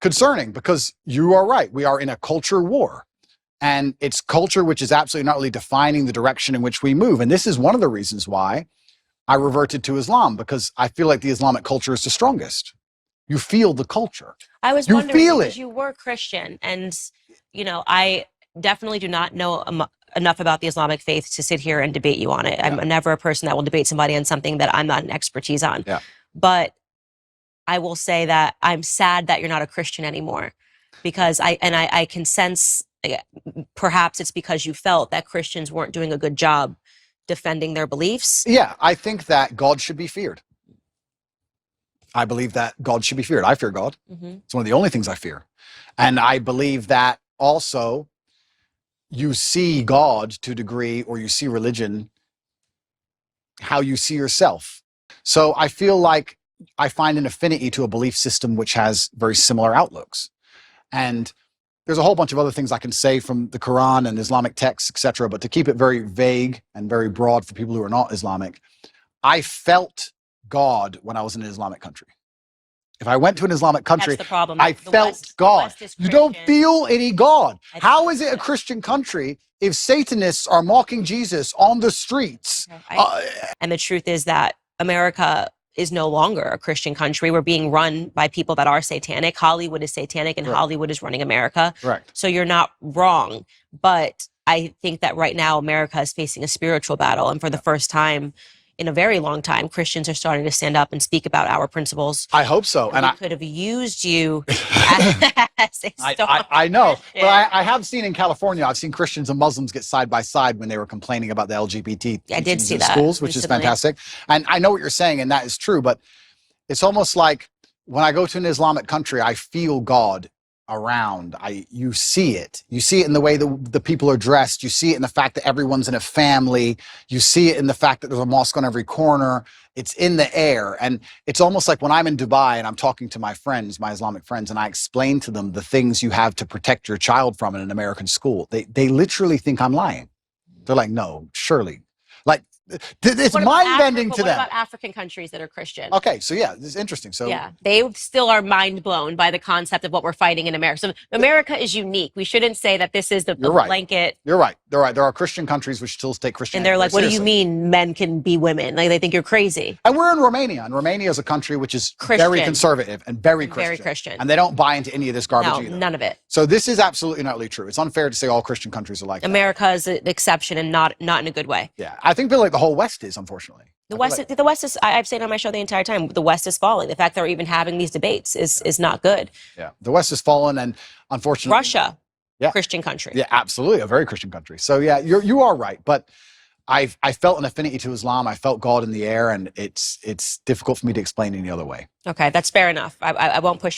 concerning, because you are right. We are in a culture war. And it's culture which is absolutely not really defining the direction in which we move. And this is one of the reasons why I reverted to Islam, because I feel like the Islamic culture is the strongest. You feel the culture. I was you wondering, feel because it. you were Christian, and, you know, I definitely do not know enough about the Islamic faith to sit here and debate you on it. I'm never a person that will debate somebody on something that I'm not an expertise on. Yeah. But I will say that I'm sad that you're not a Christian anymore, because I can sense, perhaps it's because you felt that Christians weren't doing a good job defending their beliefs. Yeah, I think that God should be feared. I believe that God should be feared. I fear God. Mm-hmm. It's one of the only things I fear. And I believe that also you see God to a degree, or you see religion how you see yourself. So I feel like I find an affinity to a belief system which has very similar outlooks. And there's a whole bunch of other things I can say from the Quran and Islamic texts, etc. But to keep it very vague and very broad for people who are not Islamic, I felt God when I was in an Islamic country. If I went to an Islamic country, That's the problem. I felt God. You don't feel any God. How is it a Christian country if Satanists are mocking Jesus on the streets? And the truth is that America is no longer a Christian country. We're being run by people that are satanic. Hollywood is satanic, and Hollywood is running America. Right. So you're not wrong. But I think that right now America is facing a spiritual battle. And for the first time in a very long time, Christians are starting to stand up and speak about our principles. I hope so. And I could have used you as a I know. But I have seen in California, I've seen Christians and Muslims get side by side when they were complaining about the LGBT I did see in that schools, which is fantastic. And I know what you're saying, and that is true, but it's almost like when I go to an Islamic country, I feel God around. You see it. You see it in the way the people are dressed. You see it in the fact that everyone's in a family. You see it in the fact that there's a mosque on every corner. It's in the air. And it's almost like when I'm in Dubai and I'm talking to my friends, my Islamic friends, and I explain to them the things you have to protect your child from in an American school, they literally think I'm lying. They're like, no, surely. Like, it's mind-bending to them. What about African countries that are Christian? Okay, so yeah, this is interesting. So yeah, they still are mind-blown by the concept of what we're fighting in America. So America is unique. We shouldn't say that this is the blanket. You're right. They're right. There are Christian countries which still take Christianity. And they're like, what do you mean men can be women? Like, they think you're crazy. And we're in Romania. And Romania is a country which is very conservative and very Christian. Very Christian. And they don't buy into any of this garbage either. None of it. So this is absolutely not really true. It's unfair to say all Christian countries are like that. America is an exception, and not in a good way. Yeah, I think like the whole West is, unfortunately. The West is. I've said on my show the entire time, the West is falling. The fact that we're even having these debates is not good. Yeah, the West has fallen, and unfortunately, Russia, Christian country. Yeah, absolutely, a very Christian country. So yeah, you are right, but I felt an affinity to Islam. I felt God in the air, and it's difficult for me to explain any other way. Okay, that's fair enough. I won't push